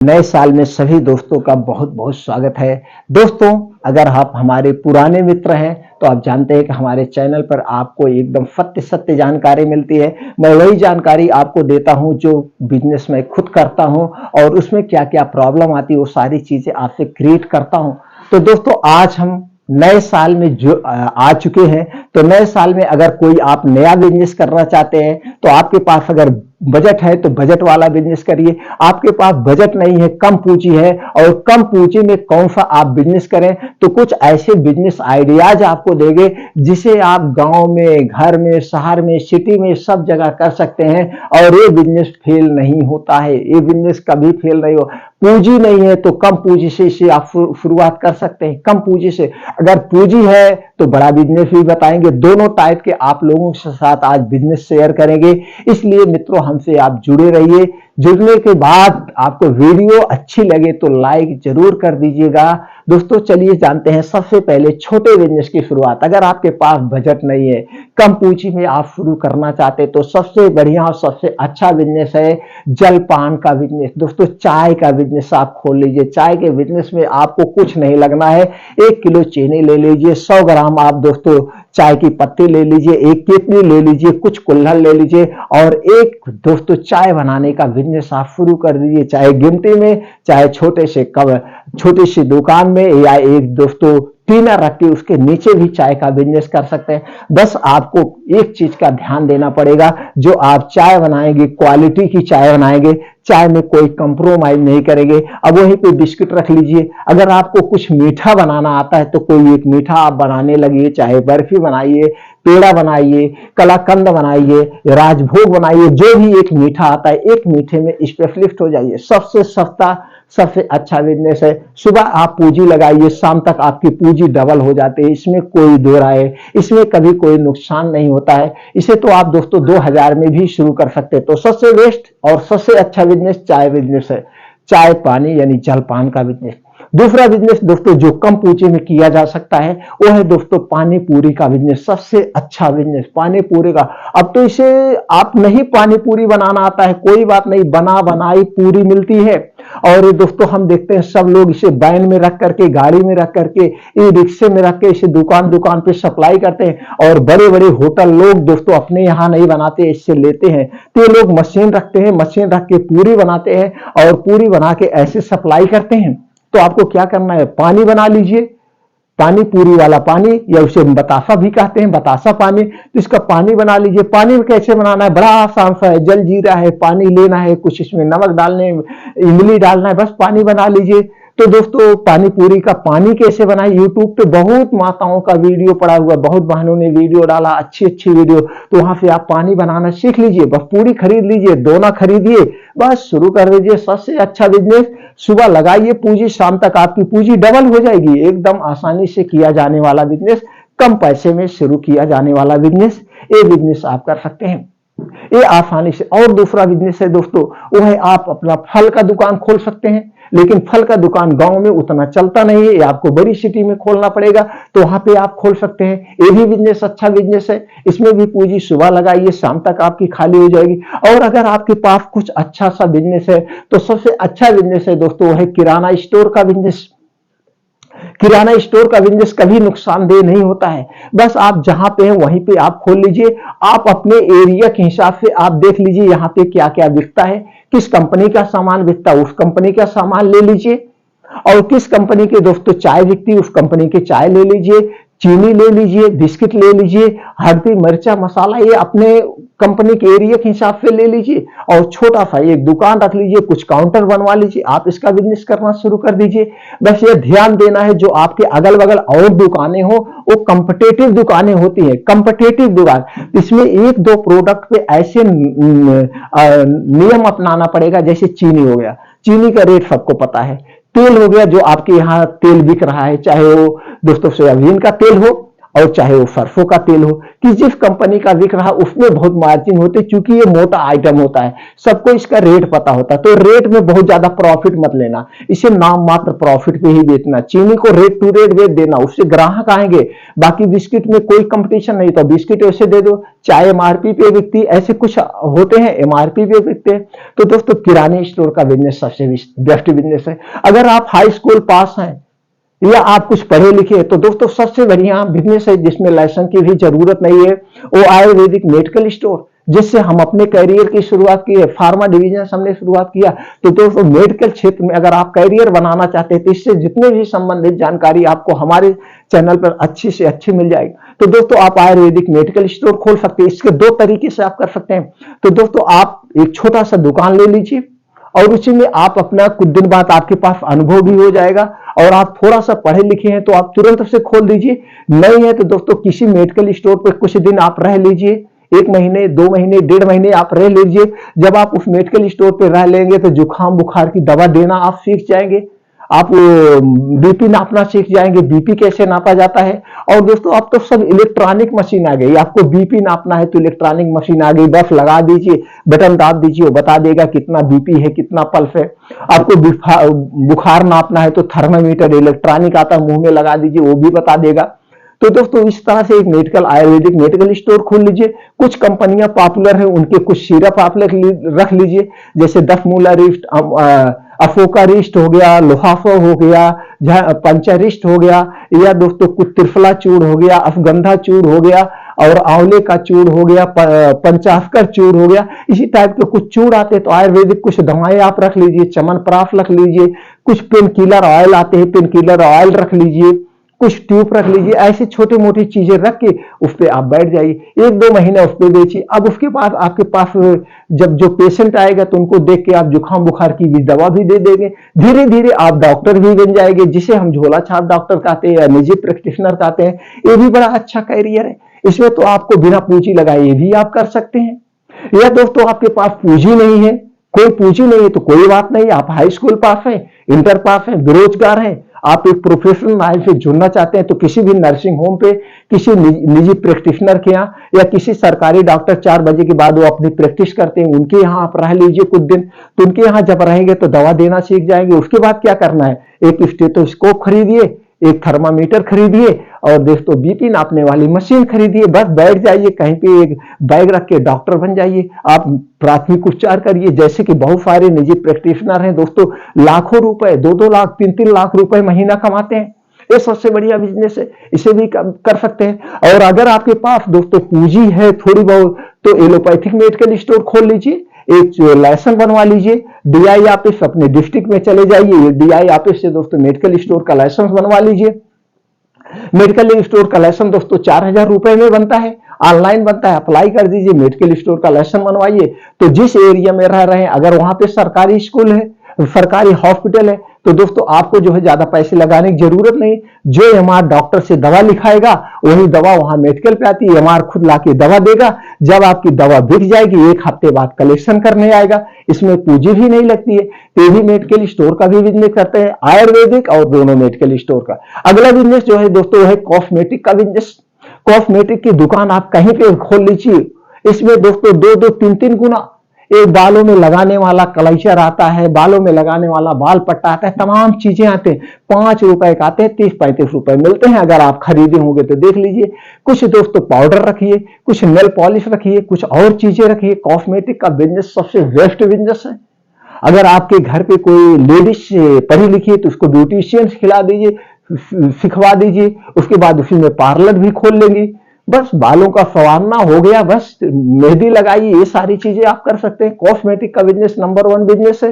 नए साल में सभी दोस्तों का बहुत बहुत स्वागत है। दोस्तों, अगर आप हमारे पुराने मित्र हैं तो आप जानते हैं कि हमारे चैनल पर आपको एकदम सत्य सत्य जानकारी मिलती है। मैं वही जानकारी आपको देता हूं जो बिजनेस में खुद करता हूं और उसमें क्या क्या प्रॉब्लम आती है वो सारी चीजें आपसे क्रिएट करता हूं। तो दोस्तों, आज हम नए साल में जो आ चुके हैं, तो नए साल में अगर कोई आप नया बिजनेस करना चाहते हैं तो आपके पास अगर बजट है तो बजट वाला बिजनेस करिए। आपके पास बजट नहीं है, कम पूंजी है और कम पूंजी में कौन सा आप बिजनेस करें, तो कुछ ऐसे बिजनेस आइडियाज आपको देंगे जिसे आप गांव में, घर में, शहर में, सिटी में सब जगह कर सकते हैं और ये बिजनेस फेल नहीं होता है। ये बिजनेस कभी फेल नहीं हो। पूंजी नहीं है तो कम पूंजी से इसे आप शुरुआत कर सकते हैं। कम पूंजी से, अगर पूंजी है तो बड़ा बिजनेस भी बताएंगे। दोनों टाइप के आप लोगों के साथ आज बिजनेस शेयर करेंगे। इसलिए मित्रों, हमसे आप जुड़े रहिए। जुड़ने के बाद आपको वीडियो अच्छी लगे तो लाइक जरूर कर दीजिएगा। दोस्तों, चलिए जानते हैं सबसे पहले छोटे बिजनेस की शुरुआत। अगर आपके पास बजट नहीं है, कम पूंजी में आप शुरू करना चाहते तो सबसे बढ़िया और सबसे अच्छा बिजनेस है जलपान का बिजनेस। दोस्तों, चाय का बिजनेस आप खोल लीजिए। चाय के बिजनेस में आपको कुछ नहीं लगना है। 1 किलो चीनी ले लीजिए, 100 ग्राम आप दोस्तों चाय की पत्ती ले लीजिए, एक केतली ले लीजिए, कुछ कुल्हड़ ले लीजिए और एक दोस्तों चाय बनाने का बिजनेस आप शुरू कर दीजिए। चाहे गिनती में, चाहे छोटी सी दुकान में, या एक दोस्तों टीना रख के उसके नीचे भी चाय का बिजनेस कर सकते हैं। बस आपको एक चीज का ध्यान देना पड़ेगा, जो आप चाय बनाएंगे क्वालिटी की चाय बनाएंगे, चाय में कोई कंप्रोमाइज नहीं करेंगे। अब वहीं पे बिस्किट रख लीजिए। अगर आपको कुछ मीठा बनाना आता है तो कोई एक मीठा आप बनाने लगिए, चाहे बर्फी बनाइए, पेड़ा बनाइए, कलाकंद बनाइए, राजभोग बनाइए, जो भी एक मीठा आता है एक मीठे में स्पेशलिस्ट हो जाइए। सबसे सस्ता, सबसे अच्छा बिजनेस है। सुबह आप पूंजी लगाइए, शाम तक आपकी पूंजी डबल हो जाती है। इसमें कोई दो राय, इसमें कभी कोई नुकसान नहीं होता है। इसे तो आप दोस्तों 2000 में भी शुरू कर सकते हैं। तो सबसे बेस्ट और सबसे अच्छा बिजनेस चाय बिजनेस है। चाय पानी यानी जलपान का बिजनेस। दूसरा बिजनेस दोस्तों जो कम पूंजी में किया जा सकता है वो है दोस्तों पानी पूरी का बिजनेस। सबसे अच्छा बिजनेस पानी पूरी का। अब तो इसे आप नहीं पानी पूरी बनाना आता है, कोई बात नहीं, बना बनाई पूरी मिलती है। और ये दोस्तों हम देखते हैं सब लोग इसे वैन में रख करके, गाड़ी में रख करके, ई रिक्शे में रख के इसे दुकान दुकान पे सप्लाई करते हैं। और बड़े बड़े होटल लोग दोस्तों अपने यहाँ नहीं बनाते, इससे लेते हैं। तो ये लोग मशीन रखते हैं, मशीन रख के पूरी बनाते हैं और पूरी बना के ऐसे सप्लाई करते हैं। तो आपको क्या करना है, पानी बना लीजिए, पानी पूरी वाला पानी, या उसे बतासा भी कहते हैं, बतासा पानी। तो इसका पानी बना लीजिए। पानी कैसे बनाना है, बड़ा आसान सा है। जल जीरा है, पानी लेना है, कुछ इसमें नमक डालने, इमली डालना है, बस पानी बना लीजिए। तो दोस्तों पानी पूरी का पानी कैसे बनाए, यूट्यूब पे बहुत माताओं का वीडियो पड़ा हुआ, बहुत बहनों ने वीडियो डाला, अच्छी अच्छी वीडियो। तो वहां से आप पानी बनाना सीख लीजिए। बस पूरी खरीद लीजिए, दोना खरीदिए, बस शुरू कर दीजिए। सबसे अच्छा बिजनेस। सुबह लगाइए पूंजी, शाम तक आपकी पूंजी डबल हो जाएगी। एकदम आसानी से किया जाने वाला बिजनेस, कम पैसे में शुरू किया जाने वाला बिजनेस, ये बिजनेस आप कर सकते हैं ये आसानी से। और दूसरा बिजनेस है दोस्तों, वो है आप अपना फल का दुकान खोल सकते हैं। लेकिन फल का दुकान गांव में उतना चलता नहीं है, ये आपको बड़ी सिटी में खोलना पड़ेगा। तो वहां पे आप खोल सकते हैं। ये भी बिजनेस अच्छा बिजनेस है। इसमें भी पूंजी सुबह लगाइए, शाम तक आपकी खाली हो जाएगी। और अगर आपके पास कुछ अच्छा सा बिजनेस है तो सबसे अच्छा बिजनेस है दोस्तों है किराना स्टोर का बिजनेस। किराना स्टोर का बिजनेस कभी नुकसानदेह नहीं होता है। बस आप जहां पे हैं वहीं पे आप खोल लीजिए। आप अपने एरिया के हिसाब से आप देख लीजिए यहाँ पे क्या क्या बिकता है, किस कंपनी का सामान बिकता है उस कंपनी का सामान ले लीजिए। और किस कंपनी के दोस्तों चाय बिकती है उस कंपनी की चाय ले लीजिए। चीनी ले लीजिए, बिस्किट ले लीजिए, हल्दी मिर्चा मसाला ये अपने कंपनी के एरिया के हिसाब से ले लीजिए। और छोटा सा एक दुकान रख लीजिए, कुछ काउंटर बनवा लीजिए, आप इसका बिजनेस करना शुरू कर दीजिए। बस ये ध्यान देना है जो आपके अगल बगल और दुकानें हो वो कंपटेटिव दुकानें होती हैं। कंपटेटिव दुकान, इसमें एक दो प्रोडक्ट पे ऐसे नियम अपनाना पड़ेगा। जैसे चीनी हो गया, चीनी का रेट सबको पता है। तेल हो गया, जो आपके यहाँ तेल बिक रहा है, चाहे वो दोस्तों सोयाबीन का तेल हो, और चाहे वो सरसों का तेल हो, कि जिस कंपनी का बिक रहा उसमें बहुत मार्जिन होते, क्योंकि ये मोटा आइटम होता है, सबको इसका रेट पता होता है। तो रेट में बहुत ज्यादा प्रॉफिट मत लेना, इसे नाम मात्र प्रॉफिट पे ही बेचना। चीनी को रेट टू रेट बेच देना, उससे ग्राहक आएंगे। बाकी बिस्किट में कोई कंपटीशन नहीं, तो बिस्किट वैसे दे दो, चाय एमआरपी पे बिकती, ऐसे कुछ होते हैं एमआरपी पे बिकते हैं। तो दोस्तों किराने स्टोर का बिजनेस सबसे बेस्ट बिजनेस है। अगर आप हाई स्कूल पास हैं या आप कुछ पढ़े लिखे, तो दोस्तों सबसे बढ़िया बिजनेस है जिसमें लाइसेंस की भी जरूरत नहीं है, वो आयुर्वेदिक मेडिकल स्टोर, जिससे हम अपने करियर की शुरुआत की है। फार्मा डिवीजन से हमने शुरुआत किया। तो दोस्तों मेडिकल क्षेत्र में अगर आप करियर बनाना चाहते हैं, तो इससे जितने भी संबंधित जानकारी आपको हमारे चैनल पर अच्छी से अच्छी मिल जाएगी। तो दोस्तों आप आयुर्वेदिक मेडिकल स्टोर खोल सकते हैं। इसके दो तरीके से आप कर सकते हैं। तो दोस्तों आप एक छोटा सा दुकान ले लीजिए और उसी में आप अपना कुछ दिन बाद आपके पास अनुभव भी हो जाएगा, और आप थोड़ा सा पढ़े लिखे हैं तो आप तुरंत से खोल दीजिए। नहीं है तो दोस्तों किसी मेडिकल स्टोर पे कुछ दिन आप रह लीजिए, 1 महीने 2 महीने 1.5 महीने आप रह लीजिए। जब आप उस मेडिकल स्टोर पे रह लेंगे तो जुकाम बुखार की दवा देना आप सीख जाएंगे, आप बीपी नापना सीख जाएंगे, बीपी कैसे नापा जाता है। और दोस्तों अब तो सब इलेक्ट्रॉनिक मशीन आ गई, आपको बीपी नापना है तो इलेक्ट्रॉनिक मशीन आ गई, बस लगा दीजिए, बटन दाब दीजिए, वो बता देगा कितना बीपी है, कितना पल्स है। आपको बुखार नापना है तो थर्मामीटर इलेक्ट्रॉनिक आता है, मुंह में लगा दीजिए, वो भी बता देगा। तो दोस्तों इस तरह से एक आयुर्वेदिक मेडिकल स्टोर खोल लीजिए। कुछ कंपनियां पॉपुलर हैं, उनके कुछ सिरप आप रख लीजिए, जैसे 10 मूला रिस्ट, अफोकारिस्ट हो गया, लोहाफो हो गया, पंचारिस्ट हो गया, या दोस्तों कुछ त्रिफला चूर्ण हो गया, अफगंधा चूर्ण हो गया, और आंवले का चूर्ण हो गया, पंचास्कर चूर्ण हो गया। इसी टाइप के कुछ चूर्ण आते हैं। तो आयुर्वेदिक कुछ दवाएं आप रख लीजिए, चमनप्राश रख लीजिए, कुछ पेन किलर ऑयल आते हैं, पेन किलर ऑयल रख लीजिए, कुछ ट्यूब रख लीजिए। ऐसी छोटी मोटी चीजें रख के उस पर आप बैठ जाइए, 1-2 महीने उस पर बेचिए। अब उसके बाद आपके पास जब जो पेशेंट आएगा तो उनको देख के आप जुकाम बुखार की भी दवा भी दे देंगे। धीरे धीरे आप डॉक्टर भी बन जाएंगे, जिसे हम झोला छाप डॉक्टर कहते हैं या निजी प्रैक्टिशनर कहते हैं। ये भी बड़ा अच्छा कैरियर है। इसमें तो आपको बिना पूंजी लगाए ये भी आप कर सकते हैं। या दोस्तों आपके पास पूंजी नहीं है, कोई पूंजी नहीं है तो कोई बात नहीं, आप हाई स्कूल पास हैं, इंटर पास हैं, बेरोजगार हैं, आप एक प्रोफेशनल लाइन से जुड़ना चाहते हैं, तो किसी भी नर्सिंग होम पे, किसी निजी प्रैक्टिशनर के यहाँ, या किसी सरकारी डॉक्टर 4 बजे के बाद वो अपनी प्रैक्टिस करते हैं, उनके यहाँ आप रह लीजिए कुछ दिन। तो उनके यहाँ जब रहेंगे तो दवा देना सीख जाएंगे। उसके बाद क्या करना है, एक स्टेथोस्कोप खरीदिए, एक थर्मामीटर खरीदिए, और दोस्तों बीपी नापने वाली मशीन खरीदिए। बस बैठ जाइए कहीं पे, एक बैग रख के डॉक्टर बन जाइए। आप प्राथमिक उपचार करिए। जैसे कि बहुत सारे निजी प्रैक्टिशनर हैं दोस्तों, लाखों रुपए, 2-2 लाख 3-3 लाख रुपए महीना कमाते हैं। ये सबसे बढ़िया बिजनेस है, इसे भी कर सकते हैं। और अगर आपके पास दोस्तों पूंजी है थोड़ी बहुत, तो एलोपैथिक मेडिकल स्टोर खोल लीजिए, एक लाइसेंस बनवा लीजिए। डीआई ऑफिस अपने डिस्ट्रिक्ट में चले जाइए, डीआई ऑफिस से दोस्तों मेडिकल स्टोर का लाइसेंस बनवा लीजिए। मेडिकल स्टोर का लाइसेंस दोस्तों 4000 रुपए में बनता है, ऑनलाइन बनता है। अप्लाई कर दीजिए, मेडिकल स्टोर का लाइसेंस बनवाइए। तो जिस एरिया में रह रहे हैं, अगर वहां पे सरकारी स्कूल है, सरकारी हॉस्पिटल है, तो दोस्तों आपको जो है ज्यादा पैसे लगाने की जरूरत नहीं। जो एमआर डॉक्टर से दवा लिखाएगा वही दवा वहां मेडिकल पे आती है, एमआर खुद लाके दवा देगा। जब आपकी दवा बिक जाएगी 1 हफ्ते बाद कलेक्शन करने आएगा। इसमें पूंजी भी नहीं लगती है। तो भी मेडिकल स्टोर का भी बिजनेस करते हैं, आयुर्वेदिक और दोनों मेडिकल स्टोर का। अगला बिजनेस जो है दोस्तों है कॉस्मेटिक का बिजनेस। कॉस्मेटिक की दुकान आप कहीं पे खोल लीजिए। इसमें दोस्तों 2-2 3-3 गुना, एक बालों में लगाने वाला कलेचर आता है, बालों में लगाने वाला बाल पट्टा आता है, तमाम चीजें आते हैं। 5 रुपए का आते हैं, 30-35 रुपए मिलते हैं। अगर आप खरीदे होंगे तो देख लीजिए। कुछ दोस्तों पाउडर रखिए, कुछ नेल पॉलिश रखिए, कुछ और चीजें रखिए। कॉस्मेटिक का बिजनेस सबसे बेस्ट बिजनेस है। अगर आपके घर पे कोई लेडीज पढ़ी लिखी है तो उसको ब्यूटिशियन खिला दीजिए, सिखवा दीजिए। उसके बाद उसी में पार्लर भी खोल लेंगे। बस बालों का संवारना हो गया, बस मेहंदी लगाइए, ये सारी चीजें आप कर सकते हैं। कॉस्मेटिक का बिजनेस नंबर 1 बिजनेस है।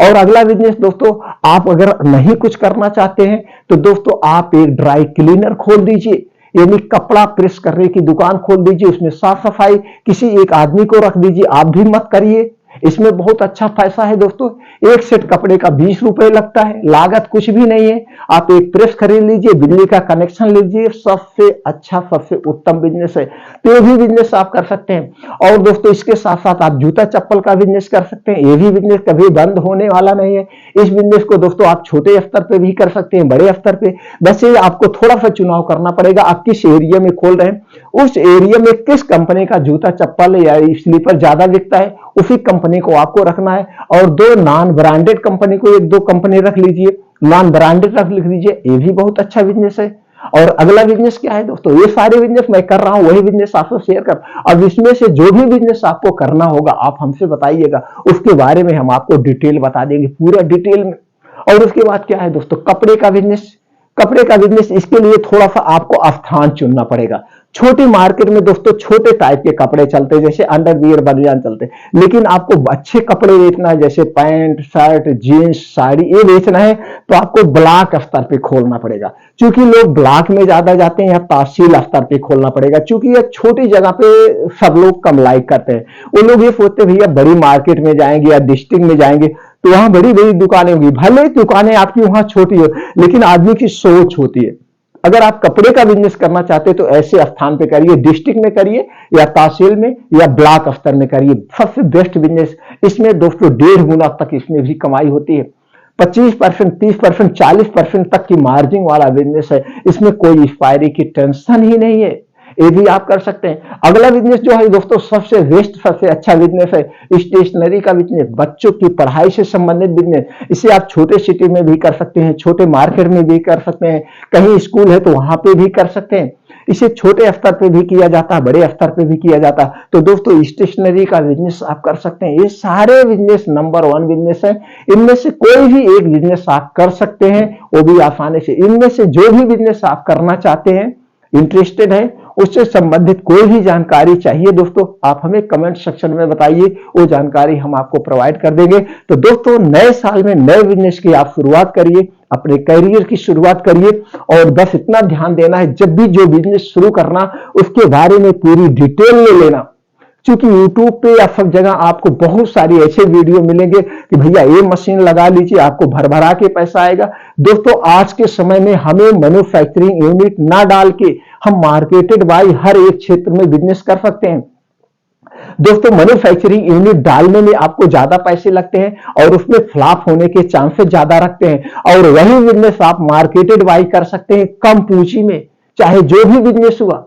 और अगला बिजनेस दोस्तों, आप अगर नहीं कुछ करना चाहते हैं तो दोस्तों आप एक ड्राई क्लीनर खोल दीजिए, यानी कपड़ा प्रेस करने की दुकान खोल दीजिए। उसमें साफ सफाई किसी एक आदमी को रख दीजिए, आप भी मत करिए। इसमें बहुत अच्छा पैसा है दोस्तों। एक सेट कपड़े का 20 रुपए लगता है, लागत कुछ भी नहीं है। आप एक प्रेस खरीद लीजिए, बिजली का कनेक्शन लीजिए, सबसे अच्छा सबसे उत्तम बिजनेस है। तो ये भी बिजनेस आप कर सकते हैं। और दोस्तों इसके साथ साथ आप जूता चप्पल का बिजनेस कर सकते हैं। ये भी बिजनेस कभी बंद होने वाला नहीं है। इस बिजनेस को दोस्तों आप छोटे स्तर पे भी कर सकते हैं, बड़े स्तर पे। बस ये आपको थोड़ा सा चुनाव करना पड़ेगा, आप किस एरिया में खोल रहे हैं, उस एरिया में किस कंपनी का जूता चप्पल या स्लीपर ज्यादा बिकता है, उसी कंपनी को आपको रखना है। और दो नॉन ब्रांडेड कंपनी को एक दो कंपनी रख लीजिए, नॉन ब्रांडेड रख लिख लीजिए, ये भी बहुत अच्छा बिजनेस है। और अगला बिजनेस क्या है दोस्तों, ये सारे बिजनेस मैं कर रहा हूं, वही बिजनेस आपको शेयर कर। अब इसमें से जो भी बिजनेस आपको करना होगा आप हमसे बताइएगा, उसके बारे में हम आपको डिटेल बता देंगे, पूरा डिटेल में। और उसके बाद क्या है दोस्तों, कपड़े का बिजनेस। कपड़े का बिजनेस, इसके लिए थोड़ा सा आपको स्थान चुनना पड़ेगा। छोटी मार्केट में दोस्तों छोटे टाइप के कपड़े चलते हैं, जैसे अंडरवियर बनियान चलते हैं। लेकिन आपको अच्छे कपड़े बेचना है, जैसे पैंट शर्ट जीन्स साड़ी, ये बेचना है तो आपको ब्लॉक स्तर पे खोलना पड़ेगा। क्योंकि लोग ब्लॉक में ज्यादा जाते हैं, या तहसील स्तर पे खोलना पड़ेगा, क्योंकि ये छोटी जगह पे सब लोग कम लाइक करते हैं। वो लोग ये सोचते हैं भैया बड़ी मार्केट में जाएंगे या डिस्ट्रिक्ट में जाएंगे तो वहां बड़ी बड़ी दुकानें होंगी। भले दुकानें आपकी वहां छोटी हो, लेकिन आदमी की सोच होती है। अगर आप कपड़े का बिजनेस करना चाहते हैं तो ऐसे स्थान पे करिए, डिस्ट्रिक्ट में करिए या तहसील में या ब्लॉक स्तर में करिए, सबसे बेस्ट बिजनेस। इसमें दोस्तों 1.5 गुना तक इसमें भी कमाई होती है। 25%, 30%, 40% तक की मार्जिन वाला बिजनेस है। इसमें कोई एक्सपायरी की टेंशन ही नहीं है, ये भी आप कर सकते हैं। अगला बिजनेस जो है दोस्तों सबसे बेस्ट सबसे अच्छा बिजनेस है स्टेशनरी का बिजनेस, बच्चों की पढ़ाई से संबंधित बिजनेस। इसे आप छोटे सिटी में भी कर सकते हैं, छोटे मार्केट में भी कर सकते हैं, कहीं स्कूल है तो वहां पे भी कर सकते हैं। इसे छोटे स्तर पे भी किया जाता है, बड़े स्तर पे भी किया जाता है। तो दोस्तों स्टेशनरी का बिजनेस आप कर सकते हैं। ये सारे बिजनेस नंबर 1 बिजनेस है। इनमें से कोई भी एक बिजनेस आप कर सकते हैं, वो भी आसानी से। इनमें से जो भी बिजनेस आप करना चाहते हैं, इंटरेस्टेड है, उससे संबंधित कोई भी जानकारी चाहिए दोस्तों, आप हमें कमेंट सेक्शन में बताइए, वो जानकारी हम आपको प्रोवाइड कर देंगे। तो दोस्तों नए साल में नए बिजनेस की आप शुरुआत करिए, अपने करियर की शुरुआत करिए। और बस इतना ध्यान देना है, जब भी जो बिजनेस शुरू करना उसके बारे में पूरी डिटेल में लेना। क्योंकि YouTube पे या सब जगह आपको बहुत सारी ऐसे वीडियो मिलेंगे कि भैया ये मशीन लगा लीजिए आपको भर भरा के पैसा आएगा। दोस्तों आज के समय में हमें मैन्युफैक्चरिंग यूनिट ना डाल के हम मार्केटेड बाय हर एक क्षेत्र में बिजनेस कर सकते हैं। दोस्तों मैन्युफैक्चरिंग यूनिट डालने में आपको ज्यादा पैसे लगते हैं और उसमें फ्लॉप होने के चांसेस ज्यादा रखते हैं। और वही बिजनेस आप मार्केटेड बाय कर सकते हैं कम पूंजी में, चाहे जो भी बिजनेस हुआ।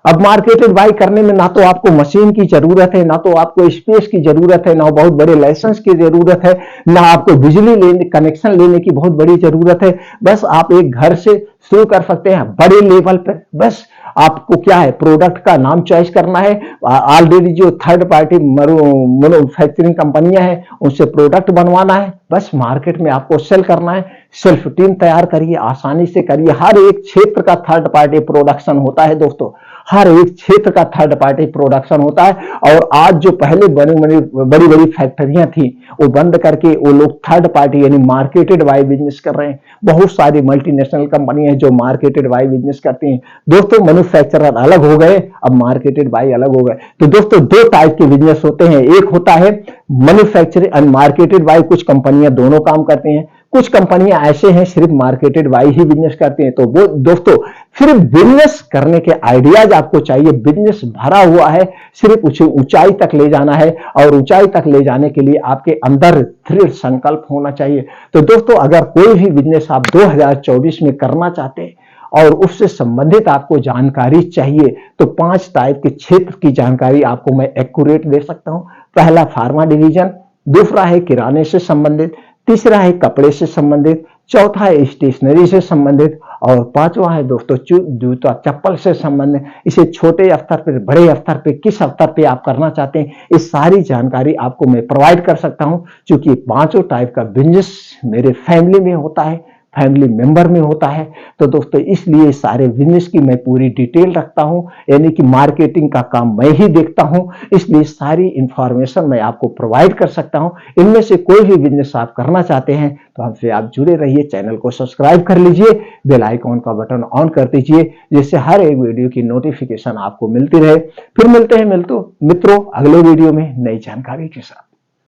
अब मार्केटेड बाय करने में ना तो आपको मशीन की जरूरत है, ना तो आपको स्पेस की जरूरत है, ना बहुत बड़े लाइसेंस की जरूरत है, ना आपको बिजली लेने कनेक्शन लेने की बहुत बड़ी जरूरत है। बस आप एक घर से शुरू कर सकते हैं बड़े लेवल पर। बस आपको क्या है, प्रोडक्ट का नाम चॉइस करना है। ऑलरेडी जो थर्ड पार्टी मैन्युफैक्चरिंग कंपनियां हैं उनसे प्रोडक्ट बनवाना है, बस मार्केट में आपको सेल करना है। सेल्फ टीम तैयार करिए, आसानी से करिए। हर एक क्षेत्र का थर्ड पार्टी प्रोडक्शन होता है दोस्तों, हर एक क्षेत्र का थर्ड पार्टी प्रोडक्शन होता है। और आज जो पहले बड़ी बड़ी फैक्ट्रियां थी वो बंद करके वो लोग थर्ड पार्टी यानी मार्केटेड बाय बिजनेस कर रहे हैं। बहुत सारी मल्टीनेशनल कंपनियां हैं जो मार्केटेड बाय बिजनेस करती हैं। दोस्तों मैन्युफैक्चरर अलग हो गए, अब मार्केटेड बाय अलग हो गए। तो दोस्तों दो टाइप के बिजनेस होते हैं, एक होता है मैन्युफैक्चरिंग एंड मार्केटेड बाय। कुछ कंपनियां दोनों काम करती हैं, कुछ कंपनियां ऐसे हैं सिर्फ मार्केटेड बाय ही बिजनेस करती हैं। तो वो दोस्तों सिर्फ बिजनेस करने के आइडियाज आपको चाहिए, बिजनेस भरा हुआ है, सिर्फ उसे ऊंचाई तक ले जाना है। और ऊंचाई तक ले जाने के लिए आपके अंदर दृढ़ संकल्प होना चाहिए। तो दोस्तों अगर कोई भी बिजनेस आप 2024 में करना चाहते हैं और उससे संबंधित आपको जानकारी चाहिए तो 5 टाइप के क्षेत्र की जानकारी आपको मैं एक्यूरेट दे सकता हूं। पहला फार्मा डिवीजन, दूसरा है किराने से संबंधित, तीसरा है कपड़े से संबंधित, चौथा है स्टेशनरी से संबंधित और पांचवा है दोस्तों जूता चप्पल से संबंधित। इसे छोटे स्तर पर बड़े स्तर पे किस स्तर पे आप करना चाहते हैं इस सारी जानकारी आपको मैं प्रोवाइड कर सकता हूं। क्योंकि पांचों टाइप का बिजनेस मेरे फैमिली में होता है, फैमिली मेंबर में होता है। तो दोस्तों इसलिए सारे बिजनेस की मैं पूरी डिटेल रखता हूं, यानी कि मार्केटिंग का काम मैं ही देखता हूं, इसलिए सारी इंफॉर्मेशन मैं आपको प्रोवाइड कर सकता हूं। इनमें से कोई भी बिजनेस आप करना चाहते हैं तो हमसे आप जुड़े रहिए, चैनल को सब्सक्राइब कर लीजिए, बेल आइकॉन का बटन ऑन कर दीजिए जिससे हर एक वीडियो की नोटिफिकेशन आपको मिलती रहे। फिर मिलते हैं मित्रों अगले वीडियो में नई जानकारी के साथ।